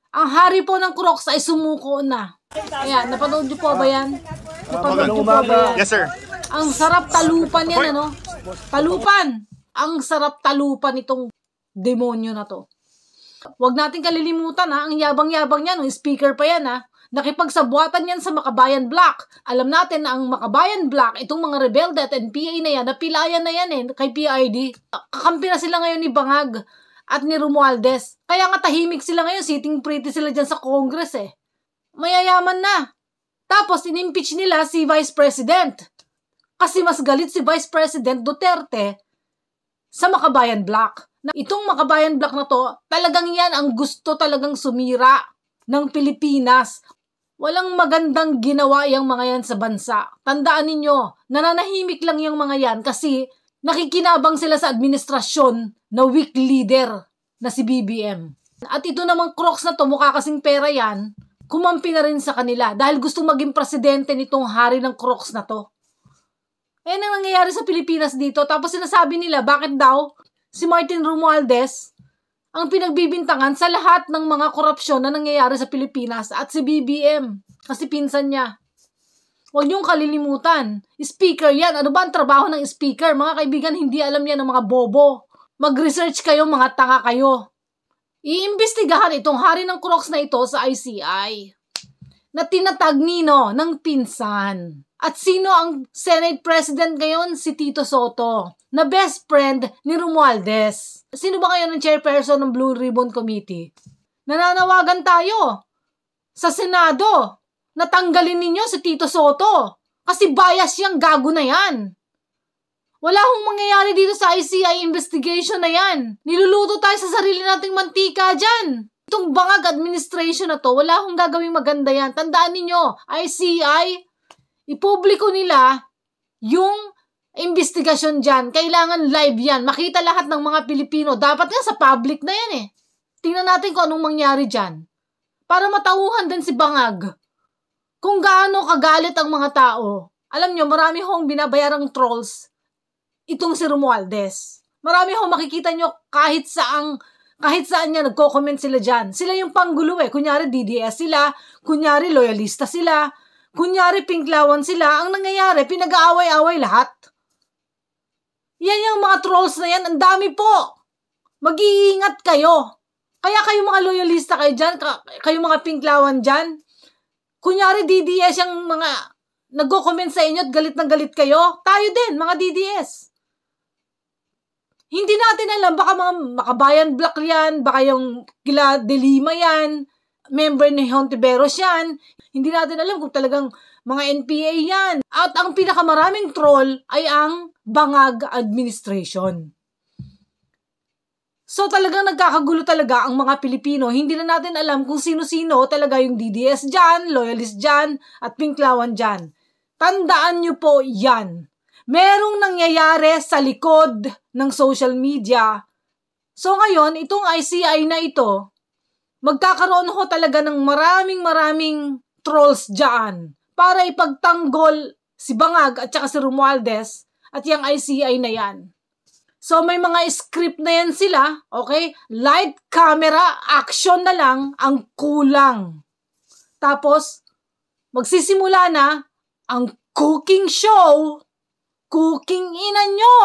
Ang hari po ng Crocs ay sumuko na. Ayan, napanood niyo po ba yan? Napanood niyo po ba yan? Yes, sir. Ang sarap talupan yan, ano? Talupan! Ang sarap talupan itong demonyo na to. Huwag natin kalilimutan, ha? Ang yabang-yabang yan. Ang speaker pa yan, ha? Nakipagsabuatan yan sa Makabayan Black. Alam natin na ang Makabayan Black, itong mga rebelde at NPA na yan, napilayan na yan kay PRD. Kakampi na sila ngayon ni Bangag at ni Romualdez. Kaya nga tahimik sila ngayon, sitting pretty sila dyan sa Congress Mayayaman na. Tapos in-impeach nila si Vice President. Kasi mas galit si Vice President Duterte sa Makabayan Black. Itong Makabayan Black na to, talagang yan ang gusto talagang sumira ng Pilipinas. Walang magandang ginawa yung mga yan sa bansa. Tandaan ninyo, nananahimik lang yung mga yan kasi nakikinabang sila sa administrasyon na weak leader na si BBM. At ito namang Crocs na to, mukha kasing pera yan, kumampi na rin sa kanila dahil gusto maging presidente nitong hari ng Crocs na to. Ayan ang nangyayari sa Pilipinas dito. Tapos sinasabi nila, bakit daw si Martin Romualdez ang pinagbibintangan sa lahat ng mga korupsyon na nangyayari sa Pilipinas at si BBM. Kasi pinsan niya. Huwag niyong kalilimutan. Speaker yan. Ano ba ang trabaho ng speaker? Mga kaibigan, hindi alam yan ng mga bobo. Mag-research kayo, mga tanga kayo. Iimbestigahan itong hari ng Crocs na ito sa ICI. Na tinatag nino ng pinsan. At sino ang Senate President ngayon? Si Tito Soto, na best friend ni Romualdez. Sino ba ngayon ang chairperson ng Blue Ribbon Committee? Nananawagan tayo sa Senado. Natanggalin ninyo si Tito Soto. Kasi bias yung gago na yan. Wala hong mangyayari dito sa ICI investigation na yan. Niluluto tayo sa sarili nating mantika dyan. Itong Bangag administration na to, wala hong gagawing maganda yan. Tandaan ninyo, ICI, ipubliko nila yung investigasyon dyan. Kailangan live yan. Makita lahat ng mga Pilipino. Dapat nga sa public na yan Tingnan natin kung anong mangyari dyan. Para matauhan din si Bangag. Kung gaano kagalit ang mga tao. Alam nyo, marami hong binabayarang trolls itong si Romualdez. Marami hong makikita nyo kahit saan niya nagko-comment sila dyan. Sila yung panggulo Kunyari DDS sila. Kunyari loyalista sila. Kunyari pinklawan sila, ang nangyayari, pinag-aaway-away lahat. Yan yung mga trolls na yan, ang dami po. Mag-iingat kayo. Kaya kayo mga loyalista kayo dyan, kayo mga pinklawan dyan. Kunyari DDS yung mga nagko-comment sa inyo at galit na galit kayo. Tayo din, mga DDS. Hindi natin alam, baka mga Makabayan Black yan, baka yung kila De Lima yan, member ni Hontiveros yan. Hindi natin alam kung talagang mga NPA yan. At ang pinakamaraming troll ay ang Bangag administration. So talagang nagkakagulo talaga ang mga Pilipino. Hindi na natin alam kung sino-sino talaga yung DDS dyan, loyalist dyan, at pinklawan dyan. Tandaan nyo po yan. Merong nangyayari sa likod ng social media. So ngayon, itong ICI na ito, magkakaroon ho talaga ng maraming trolls dyan para ipagtanggol si Bangag at saka si Romualdez at yung ICI na yan. So may mga script na yan sila, okay? Light, camera, action na lang ang kulang. Tapos, magsisimula na ang cooking show. Cooking ina nyo!